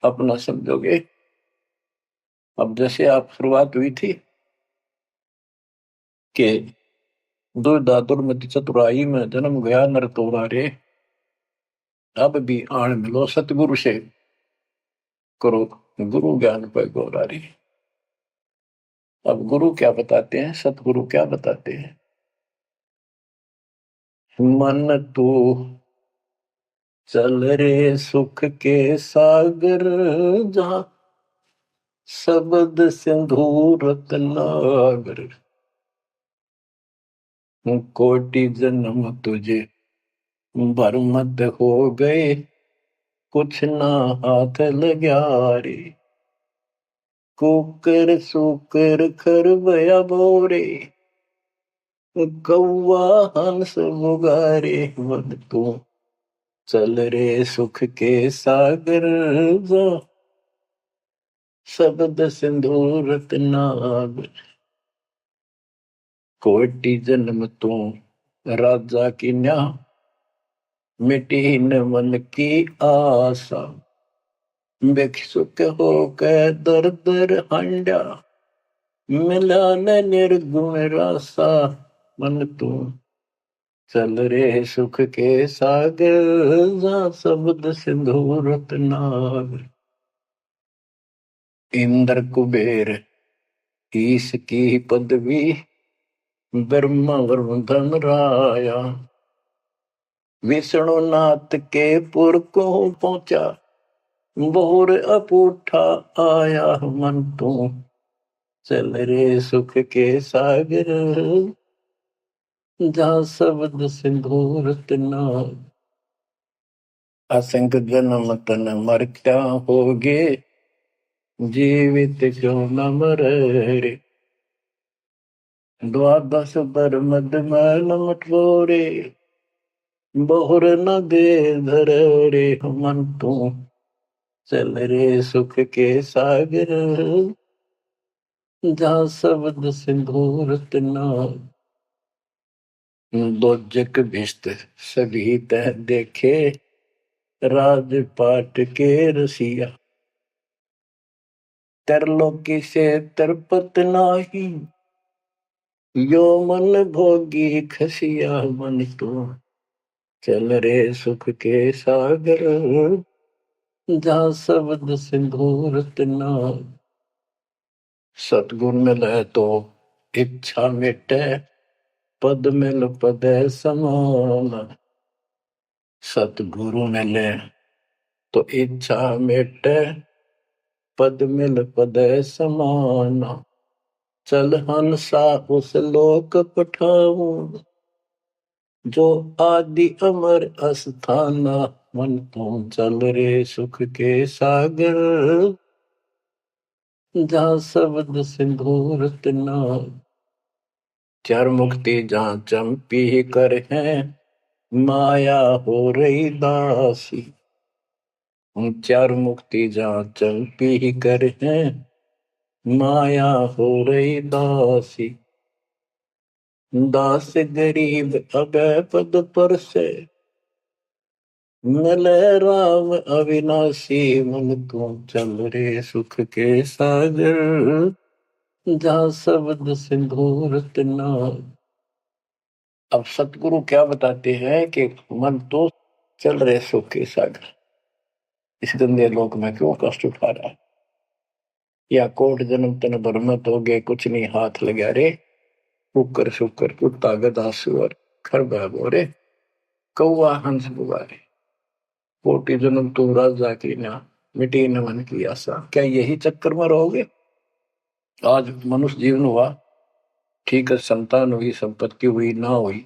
अपना समझोगे? अब जैसे आप शुरुआत हुई थी कि दुर्दादुर मति चतुराई में जन्म गया नर तोरा रे, अब भी आण मिलो सतगुरु से, करो गुरु ज्ञान पे गौरारी। अब गुरु क्या बताते हैं, सतगुरु क्या बताते हैं? मन तू चल रे सुख के सागर, जहां शब्द सिंधु रतनागर, कोटि जन्म तुझे भरमत हो गए, कुछ ना हाथ लग्या रे। कुकर सुकर खरबया बोरे, कौआ हंस मुगारे। मन तू चल रे सुख के सागर जा, शब्द सिंधु रत्नागर। कोटि जन्म तू राजा की न्या, मिटी न मन की आशा। भिक्षुक होकर दर दर हंडा, मिला न निर्गुण रासा। मन तू चल रे सुख के सागर जा, शब्द सिंधु रत्नागर। इंद्र कुबेर ईश की पदवी, ब्रह्मा वरुण धन राया। विष्णु नाथ के पुर को पहुंचा, बोर अपूठा आया। मन तू चल रे सुख के सागर जा, शब्द सिंधु रत्नागर। असंख्य जन्म तन मरता होगे, जीवित क्यों न मरे रे। द्वादश बर मद मैल मटोरे, बहुर न दे धर रे। मन तू चल रे सुख के सागर जा, शब्द सिंधु रत्नागर। दोजक भिष्ट सभी तह देखे, राजपाट के रसिया। तरलोकी से तरपत नाही, यो मन भोगी खसिया। मन तू चल रे सुख के सागर जा, शब्द सिंधु रत्नागर। सतगुण मिले तो इच्छा मिटे, पद मिल पद समान। सतगुरु मिले तो इच्छा मिटे, पद मिल पद समान। चल हंसा उस लोक पठाऊं, जो आदि अमर अस्थाना। मन तू चल रे सुख के सागर जा, शब्द सिंधु रत्नागर। चार मुक्ति जहाँ चंपी कर है, माया हो रही दासी। चार मुक्ति जहाँ चंपी कर है, माया हो रही दासी। दास गरीब अभय पद पर से, मिले राम अविनाशी। मन तू चल रे सुख के सागर जा, शब्द सिंधु रत्नागर। अब सतगुरु क्या बताते हैं कि मन तो चल रहे सुख के सागर, इस गंदे लोक में क्यों कष्ट उठा रहा है। या कोट जन्म तन भरमत हो गए, कुछ नहीं हाथ लगा रे। कुकर शुकर कुत्ता गधा सुअर खरबा बोरे, कौआ हंस बुगारे। कोटि जन्म तू राजा की ना, मिटी न मन की आशा। क्या यही चक्कर में रहोगे? आज मनुष्य जीवन हुआ, ठीक है, संतान हुई, संपत्ति हुई ना हुई,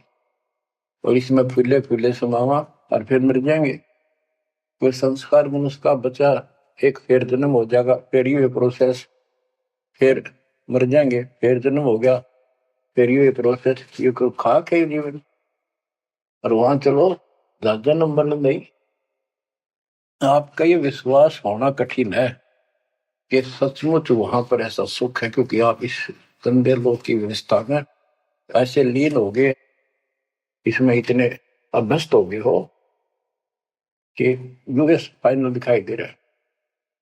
और इसमें फूले फूले समावा और फिर मर जाएंगे। कोई संस्कार मनुष्य का बचा, एक फिर जन्म हो जाएगा, फिर ये प्रोसेस, फिर मर जाएंगे, फिर जन्म हो गया, फिर ये प्रोसेस। ये कोई खाक है जीवन? और वहां चलो ज्यादा नंबर नहीं। आपका ये विश्वास होना कठिन है कि सचमुच वहां पर ऐसा सुख है, क्योंकि आप इस गंदे लोक की व्यवस्था में ऐसे लीन हो गए, इसमें इतने अभ्यस्त हो गए हो कि यूएस फाइनल दिखाई दे रहा है।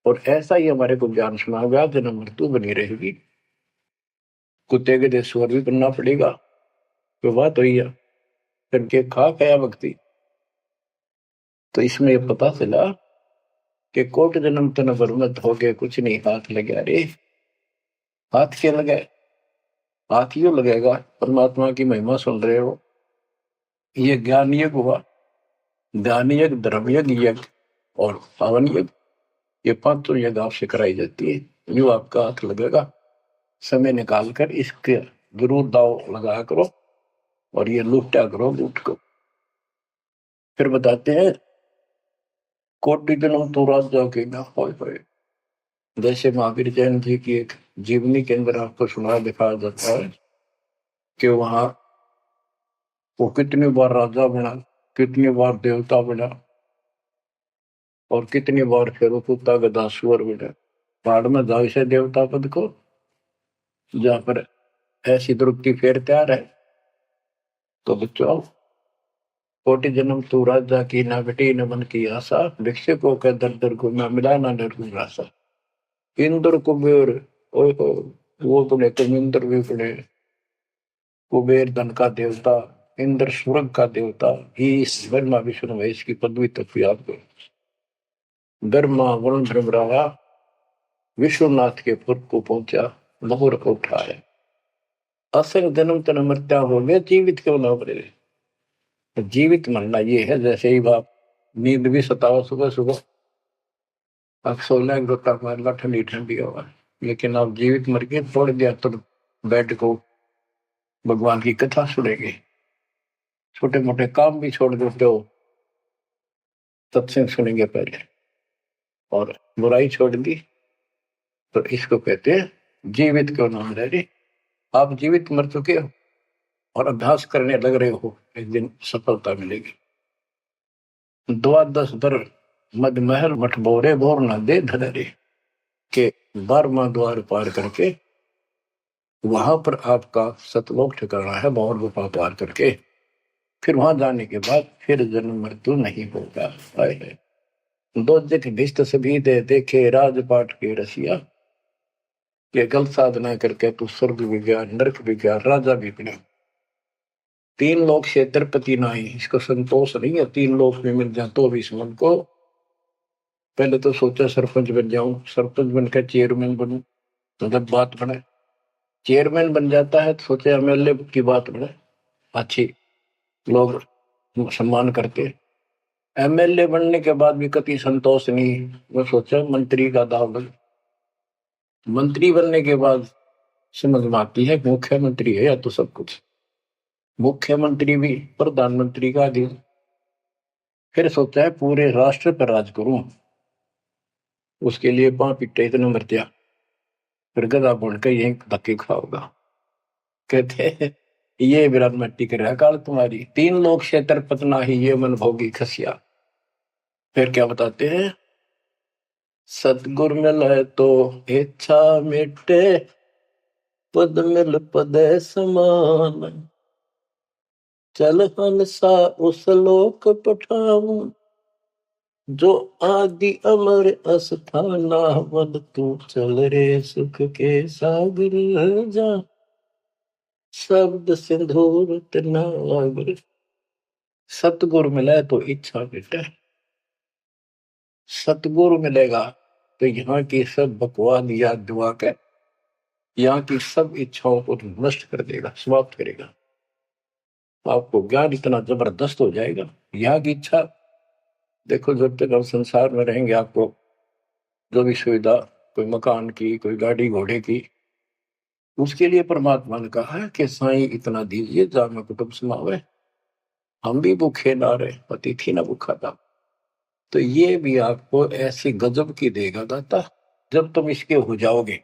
और ऐसा ही हमारे को ज्ञान सुना गया, जन्म मृत्यु बनी रहेगी, कुत्ते के देश स्वर भी करना पड़ेगा। तो बात हुई है, करके खा गया भक्ति। तो इसमें ये पता चला कि कोट जन्म तन बरमत हो गए, कुछ नहीं हाथ लगे रे। हाथ क्या लगे? हाथ यूं लगेगा, परमात्मा की महिमा सुन रहे हो, ये ज्ञान यज्ञ हुआ, ध्यान यज्ञ, धर्म यज्ञ और पावन यज्ञ, ये पांचों यज्ञ आपसे कराई जाती है। जो आपका हाथ लगेगा, समय निकाल कर इसके जरूर दाव लगाया करो, और ये लूटा करो लूट को। फिर बताते हैं कोटि जन्म तो राजा के ना होए। जैसे महावीर जयंती की एक जीवनी के अंदर आपको सुना दिखाया जाता है कि वहां वो कितनी बार राजा बना, कितनी बार देवता बना, और कितनी बार फिर वो कुत्ता गधा सुअर बना। पहाड़ में जाओ से देवता पद को, जहां पर ऐसी द्रुपति फेर तैयार है, तो बच्चों कोटि जन्म तू राजा की ना बेटी न मन की आशा, भिक्षुकों के दर दर को ना मिला ना निर्गुण राशा। इंद्र कुबेर, ओए हो, वो बने तुम इंद्र भी बने, कुबेर धन का देवता, इंद्र स्वर्ग का देवता, ईश ब्रह्मा विष्णु महेश की पदवी तक याद करो। ब्रह्मा वरुण भ्रमरावा विश्वनाथ के पुर को पहुंचा, मोहर को उठाया। असंग जन्म तन मृत्या हो गया, जीवित क्यों ना बने। जीवित मरना ये है, जैसे ही बाप नींद भी सताओ सुबह सुबह, अब 16 गोता मार ला ठंडी ठंडी हवा, लेकिन आप जीवित मर के तोड़ दिया तो बेड को भगवान की कथा सुनेंगे, छोटे मोटे काम भी छोड़ देते हो, सत्संग सुनेंगे पहले, और बुराई छोड़ दी, तो इसको कहते हैं जीवित क्यों नाम ले रही। आप जीवित मर चुके हो और अभ्यास करने लग रहे हो, एक दिन सफलता मिलेगी। द्वादश बर मद महल मठ बोरे बोर न दे धरे के 12वां द्वार पार करके वहां पर आपका सतलोक ठिकाना है, भौर गुफा पार करके फिर वहां जाने के बाद फिर जन्म मृत्यु नहीं होगा। दो जग भिष्ट सभी दे देखे राजपाट के रसिया, ये गलत साधना करके तू स्वर्ग भी गया, नरक भी गया, राजा भी बना। 3 लोग क्षेत्रपति नाही, इसको संतोष नहीं है, 3 लोग में मिल जाए तो भी इस मन को। पहले तो सोचा सरपंच बन जाऊं, सरपंच बनकर चेयरमैन बनूं, मतलब बात बने। चेयरमैन बन जाता है तो सोचे एमएलए की बात बने, अच्छी लोग सम्मान करते। एमएलए बनने के बाद भी कभी संतोष नहीं, वो सोचा मंत्री का दाव बन। मंत्री बनने के बाद समझ में आती है मुख्यमंत्री है या तो सब कुछ, मुख्यमंत्री भी प्रधानमंत्री का अधीन। फिर सोचा है पूरे राष्ट्र पर राज करूं, उसके लिए पां पिट्टे इतने मर, फिर गधा बुन के यही धक्के खाओगा। कहते हैं ये विराट मट्टी कर रहा काल तुम्हारी, 3 लोग क्षेत्र पतना ही ये मन भोगी खसिया। फिर क्या बताते हैं, सतगुर मिले तो इच्छा मिटे, पद मिल पद समान, चल हंसा उस लोक पठाऊं, जो आदि अमर अस्थाना, मन तू चल रे सुख के सागर जा, शब्द सिंदूर नागर। सतगुरु मिले तो इच्छा मिटे, सतगुरु मिलेगा तो यहाँ की सब बकवाद याद दुआ के यहाँ की सब इच्छाओं को नष्ट कर देगा, समाप्त करेगा। आपको ज्ञान इतना जबरदस्त हो जाएगा। यहाँ की इच्छा देखो, जब तक हम संसार में रहेंगे आपको जो भी सुविधा, कोई मकान की, कोई गाड़ी घोड़े की, उसके लिए परमात्मा ने कहा है कि साईं इतना दीजिए जा में कुटुंब समावे। हम भी भूखे ना रहे, अतिथि ना भूखा था, तो ये भी आपको ऐसी गजब की देगा दाता। जब तुम इसके हो जाओगे,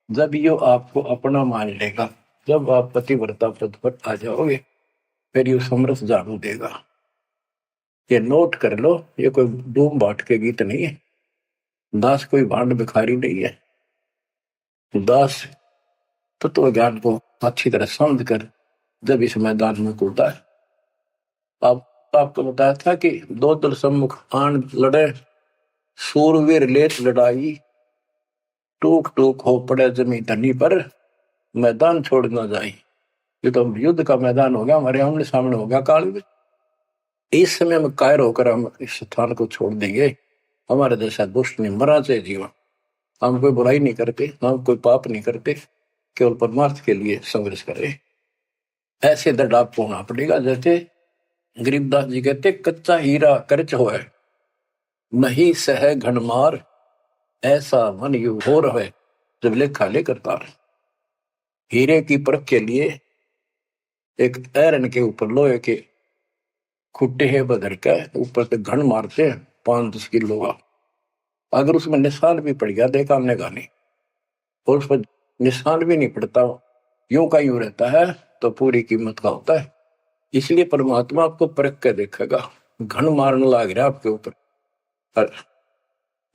जब ये आपको अपना मान लेगा, जब आप पतिव्रता पद पर आ जाओगे, फिर ये समरस झाड़ू देगा। ये नोट कर लो, ये कोई डूम बाट के गीत नहीं है, दास कोई भांड भिखारी नहीं है। दास तत्व ज्ञान को अच्छी तरह समझ कर जब इस मैदान में कूदा है। आपको बताया था कि 2 दल सम्मुख आन लड़े, सूरवीर लेत लड़ाई, टूक टूक हो पड़े जमी धनी पर, मैदान छोड़ ना जाए। ये तो युद्ध का मैदान हो गया, हमारे आमने सामने हो गया काल में। इस समय में कायर होकर हम इस स्थान को छोड़ देंगे। हमारे जैसा दुष्ट नहीं मरा चाहे जीवन, हम कोई बुराई नहीं करते, हम कोई पाप नहीं करते, केवल परमार्थ के लिए संघर्ष करें। ऐसे दृढ़ आपको होना पड़ेगा। जैसे गरीबदास जी कहते, कच्चा हीरा करच होए, नहीं सह घनमार, ऐसा मन यू हो रहे जब लेखा लेकर तार। हीरे की परख के लिए एक ऐरन के ऊपर लोहे के खुट्टे है बदर का, ऊपर से घन मारते हैं 5-10 किलो का, अगर उसमें निशान भी पड़ गया देखा हमने गाने, और उस पर निशान भी नहीं पड़ता, यूं का यूं रहता है, तो पूरी कीमत का होता है। इसलिए परमात्मा आपको परख के देखेगा, घण मारने लग रहा आपके ऊपर, और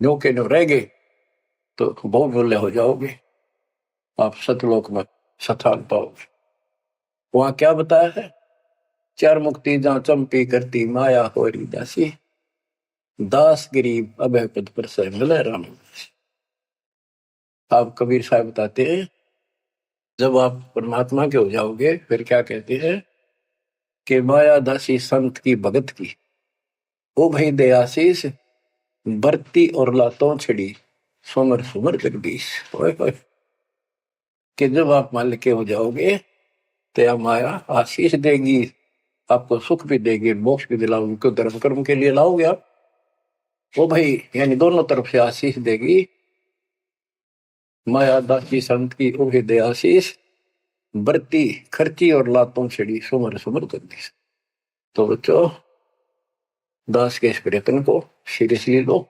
न्यो के न्यो रह गए तो बहुमूल्य हो जाओगे, आप सतलोक में स्थान पाओगे। वहां क्या बताया है, चार मुक्ति जहां चंपी करती माया होरी दासी, दास गरीब अभय पद पर से मिले राम। आप कबीर साहब बताते हैं, जब आप परमात्मा के हो जाओगे फिर क्या कहते हैं कि माया दासी संत की भगत की, ओ भाई दयाशीष बरती और लातों छिड़ी, सुमर सुमर जगदीश। कि जब आप मान के हो जाओगे तो यह माया आशीष देगी, आपको सुख भी देगी, मोक्ष भी दिलाओगी, क्यों धर्म कर्म के लिए लाओगे आप, वो भाई यानी दोनों तरफ से आशीष देगी। माया दासी संत की ओहे दे आशीष, बरती खर्ची और लातों छिड़ी, सुमर सुमर जगदीश। तो बच्चों, दास के इस प्रयत्न को सीरियसली लो,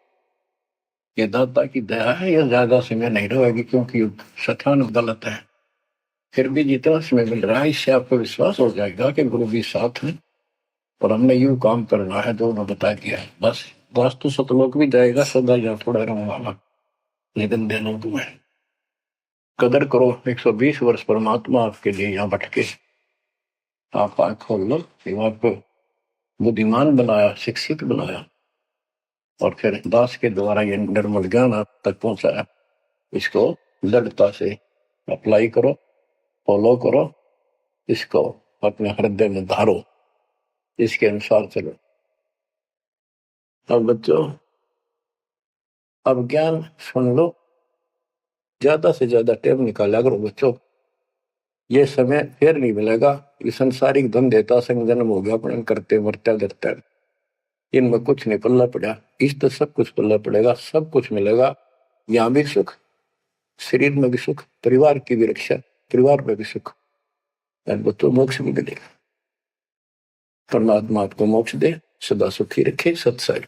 ये दाता की दया है, ये ज्यादा समय नहीं रहेगी, क्योंकि स्थान गलत है। फिर भी जितना समय मिल रहा है इससे आपको विश्वास हो जाएगा कि गुरु भी साथ है, और हमने यूं काम करना है जो उन्होंने बता दिया है। बस वास्तु सतलोक भी जाएगा, सदा या थोड़ा रहूंगा, लेकिन देना तुम्हें कदर करो। 120 वर्ष परमात्मा आपके लिए यहाँ भटके, आप आंख खोल लो, आपको बुद्धिमान बनाया, शिक्षित बनाया, और फिर दास के द्वारा ये निर्मल ज्ञान आप तक पहुंचाया। इसको दृढ़ता से अप्लाई करो, फॉलो करो, इसको अपने हृदय में धारो, इसके अनुसार चलो। अब बच्चों, अब ज्ञान सुन लो, ज्यादा से ज्यादा टाइम निकाला करो बच्चों, ये समय फिर नहीं मिलेगा। ये संसारिक धन देता संग जन्म हो गया, अपने करते मरते डरते, इनमें कुछ नहीं पल्ला पड़ा, इस तो सब कुछ पल्ला पड़ेगा, सब कुछ मिलेगा, यहाँ भी सुख, शरीर में भी सुख, परिवार की भी रक्षा, परिवार में भी सुख, बच्चों मोक्ष भी मिलेगा। परमात्मा आपको मोक्ष दे, सदा सुखी रखे। सत्संग।